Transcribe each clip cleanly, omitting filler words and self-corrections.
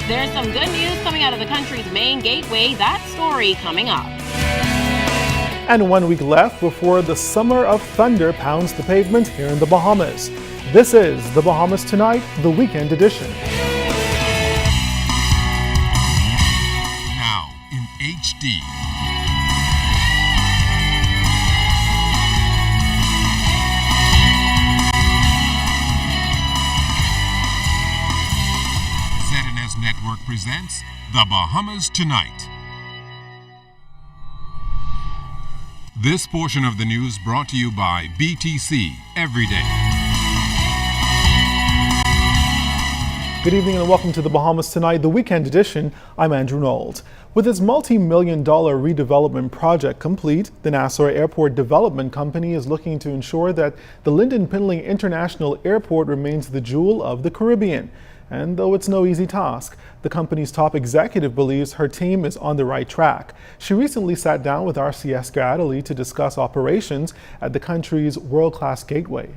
There's some good news coming out of the country's main gateway. That story coming up. And 1 week left before the summer of thunder pounds the pavement here in the Bahamas. This is The Bahamas Tonight, the weekend edition. Now in HD. ZNS Network presents The Bahamas Tonight. This portion of the news brought to you by BTC Every Day. Good evening and welcome to The Bahamas Tonight, the weekend edition. I'm Andrew Nold. With its multi-million-dollar redevelopment project complete, the Nassau Airport Development Company is looking to ensure that the Lynden Pinley International Airport remains the jewel of the Caribbean. And though it's no easy task, the company's top executive believes her team is on the right track. She recently sat down with RCS Gradley to discuss operations at the country's world-class gateway.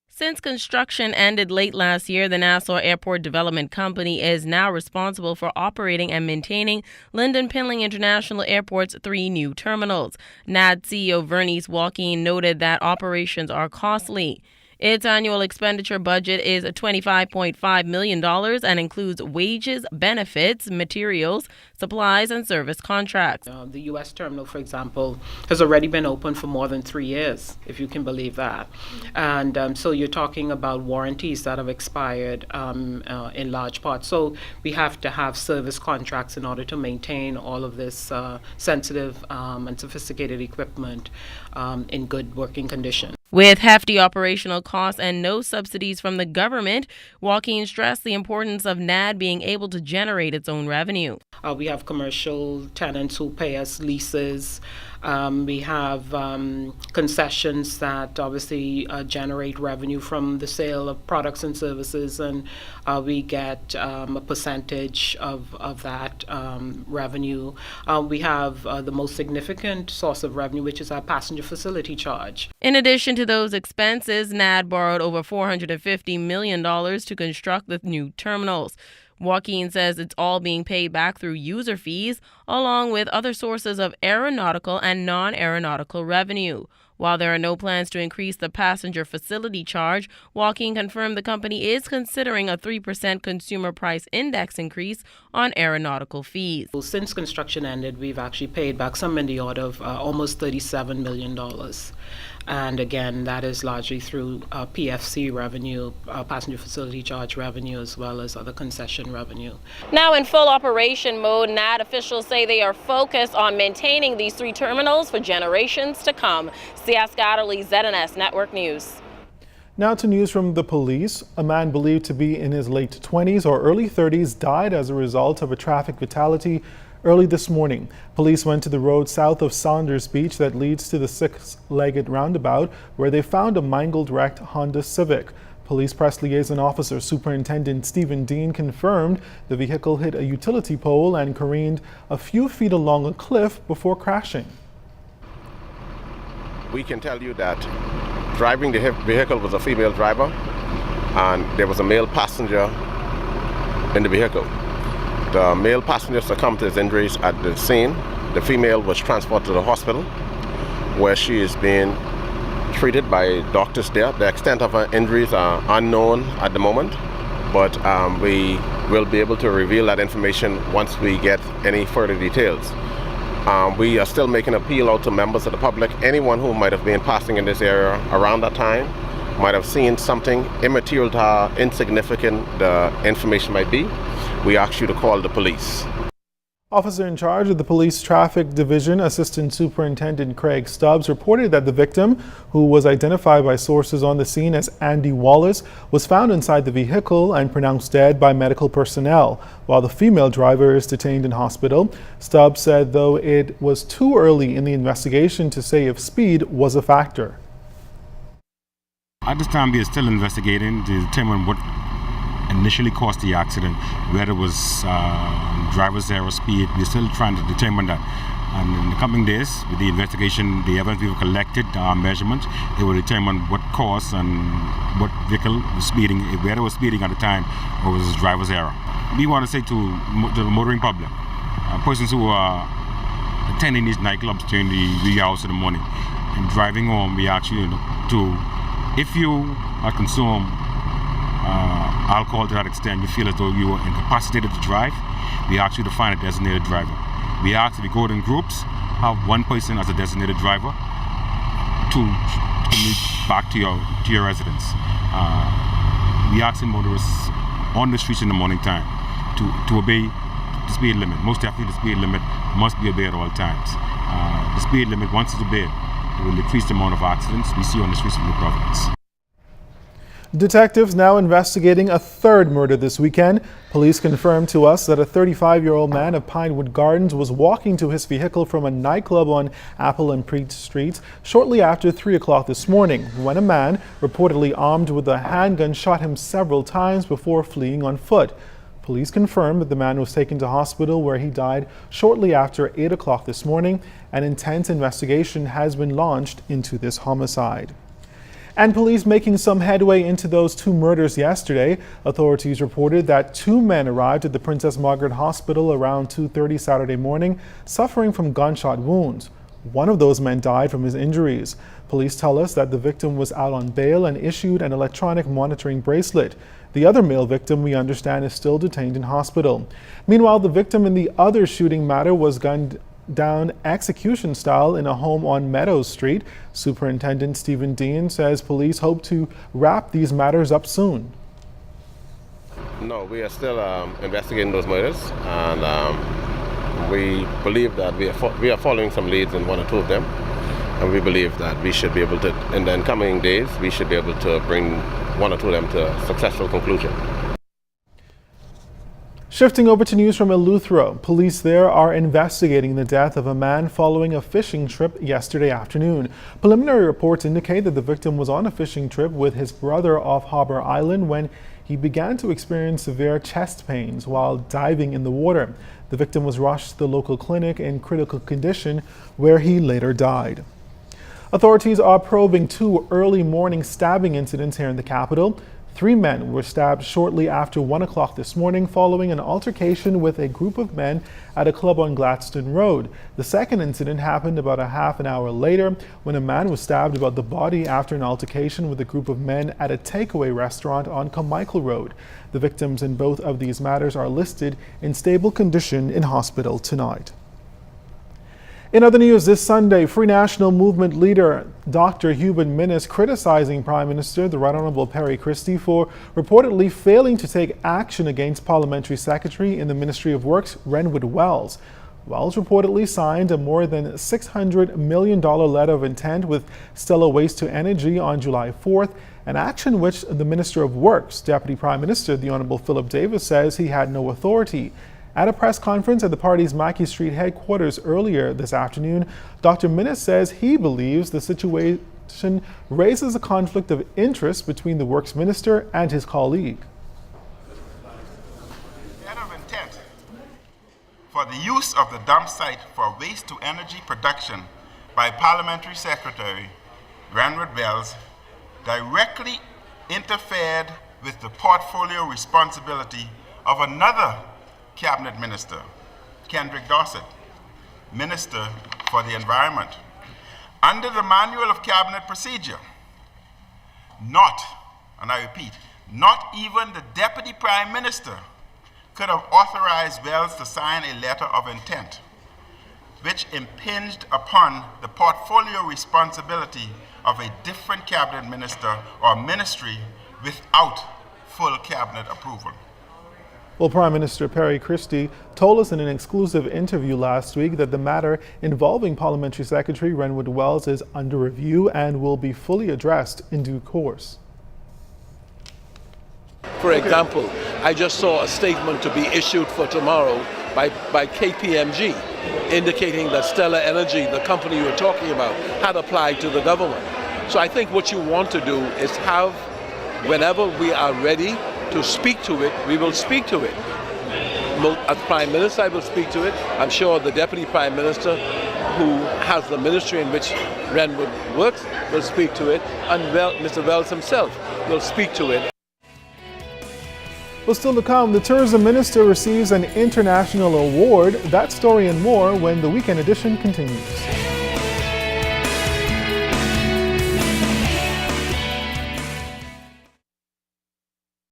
Since construction ended late last year, the Nassau Airport Development Company is now responsible for operating and maintaining Lynden Pinley International Airport's 3 new terminals. NAD CEO Vernice Joaquin noted that operations are costly. Its annual expenditure budget is $25.5 million and includes wages, benefits, materials, supplies, and service contracts. The U.S. terminal, for example, has already been open for more than 3 years, if you can believe that. And so you're talking about warranties that have expired in large part. So we have to have service contracts in order to maintain all of this sensitive and sophisticated equipment in good working condition. With hefty operational costs and no subsidies from the government, Joaquin stressed the importance of NAD being able to generate its own revenue. We have commercial tenants who pay us leases. We have concessions that obviously generate revenue from the sale of products and services, and we get a percentage of that revenue. We have the most significant source of revenue, which is our passenger facility charge. In addition to those expenses, NAD borrowed over $450 million to construct the new terminals. Joaquin says it's all being paid back through user fees, along with other sources of aeronautical and non-aeronautical revenue. While there are no plans to increase the passenger facility charge, Joaquin confirmed the company is considering a 3% consumer price index increase on aeronautical fees. Since construction ended, we've actually paid back some in the order of almost $37 million. And again, that is largely through PFC revenue, passenger facility charge revenue, as well as other concession revenue. Now in full operation mode, NAD officials say they are focused on maintaining these 3 terminals for generations to come. CS Gradley, ZNS Network News. Now to news from the police. A man believed to be in his late 20s or early 30s died as a result of a traffic fatality early this morning. Police went to the road south of Saunders Beach that leads to the 6-legged roundabout, where they found a mangled wrecked Honda Civic. Police Press Liaison Officer Superintendent Stephen Dean confirmed the vehicle hit a utility pole and careened a few feet along a cliff before crashing. We can tell you that driving the vehicle was a female driver, and there was a male passenger in the vehicle. The male passenger succumbed to his injuries at the scene. The female was transported to the hospital, where she is being treated by doctors there. The extent of her injuries are unknown at the moment, but we will be able to reveal that information once we get any further details. We are still making an appeal out to members of the public. Anyone who might have been passing in this area around that time might have seen something immaterial to how insignificant the information might be. We ask you to call the police. Officer in charge of the Police Traffic Division, Assistant Superintendent Craig Stubbs, reported that the victim, who was identified by sources on the scene as Andy Wallace, was found inside the vehicle and pronounced dead by medical personnel, while the female driver is detained in hospital. Stubbs said, though, it was too early in the investigation to say if speed was a factor. At this time, we are still investigating to determine what initially caused the accident, whether it was driver's error, speed. We're still trying to determine that. And in the coming days, with the investigation, the evidence we've collected, our measurements, it will determine what caused and what vehicle was speeding, whether it was speeding at the time or was his driver's error. We want to say to the motoring public, persons who are attending these nightclubs during the wee hours of the morning and driving home, we ask you to, if you are consumed alcohol to that extent, you feel as though you are incapacitated to drive, we ask you to find a designated driver. We ask if you go in groups, have one person as a designated driver to commute back to your residence. We ask the motorists on the streets in the morning time to obey the speed limit. Most definitely the speed limit must be obeyed at all times. The speed limit, once it's obeyed, it will decrease the amount of accidents we see on the streets of New Providence. Detectives now investigating a third murder this weekend. Police confirmed to us that a 35-year-old man of Pinewood Gardens was walking to his vehicle from a nightclub on Apple and Preach Streets shortly after 3 o'clock this morning when a man, reportedly armed with a handgun, shot him several times before fleeing on foot. Police confirmed that the man was taken to hospital where he died shortly after 8 o'clock this morning. An intense investigation has been launched into this homicide. And police making some headway into those two murders yesterday. Authorities reported that 2 men arrived at the Princess Margaret Hospital around 2:30 Saturday morning, suffering from gunshot wounds. One of those men died from his injuries. Police tell us that the victim was out on bail and issued an electronic monitoring bracelet. The other male victim, we understand, is still detained in hospital. Meanwhile, the victim in the other shooting matter was gunned down execution style in a home on Meadows Street. Superintendent Stephen Dean says police hope to wrap these matters up soon. No, we are still investigating those murders, and we believe that we are following some leads in 1 or 2 of them, and we believe that we should be able to, in the coming days, we should be able to bring 1 or 2 of them to a successful conclusion. Shifting over to news from Eleuthera, police there are investigating the death of a man following a fishing trip yesterday afternoon. Preliminary reports indicate that the victim was on a fishing trip with his brother off Harbor Island when he began to experience severe chest pains while diving in the water. The victim was rushed to the local clinic in critical condition where he later died. Authorities are probing 2 early morning stabbing incidents here in the capital. 3 men were stabbed shortly after 1 o'clock this morning following an altercation with a group of men at a club on Gladstone Road. The second incident happened about a half an hour later when a man was stabbed about the body after an altercation with a group of men at a takeaway restaurant on Carmichael Road. The victims in both of these matters are listed in stable condition in hospital tonight. In other news this Sunday, Free National Movement leader Dr. Hubert Minnis criticizing Prime Minister the Right Honourable Perry Christie for reportedly failing to take action against Parliamentary Secretary in the Ministry of Works, Renwood Wells. Wells reportedly signed a more than $600 million letter of intent with Stella Waste to Energy on July 4th, an action which the Minister of Works, Deputy Prime Minister the Honourable Philip Davis, says he had no authority. At a press conference at the party's Mackey Street headquarters earlier this afternoon, Dr. Minnis says he believes the situation raises a conflict of interest between the Works Minister and his colleague. Letter of intent for the use of the dump site for waste to energy production by Parliamentary Secretary Renwood Wells directly interfered with the portfolio responsibility of another Cabinet Minister, Kendrick Dossett, Minister for the Environment. Under the Manual of Cabinet Procedure, not, and I repeat, not even the Deputy Prime Minister could have authorized Wells to sign a letter of intent, which impinged upon the portfolio responsibility of a different Cabinet Minister or ministry without full Cabinet approval. Well, Prime Minister Perry Christie told us in an exclusive interview last week that the matter involving Parliamentary Secretary Renwood Wells is under review and will be fully addressed in due course. For example, I just saw a statement to be issued for tomorrow by KPMG indicating that Stella Energy, the company you were talking about, had applied to the government. So I think what you want to do is have, whenever we are ready to speak to it, we will speak to it. As Prime Minister, I will speak to it. I'm sure the Deputy Prime Minister who has the ministry in which Renwood works, will speak to it, and Mr. Wells himself will speak to it. Well, still to come, the tourism minister receives an international award. That story and more when the Weekend Edition continues.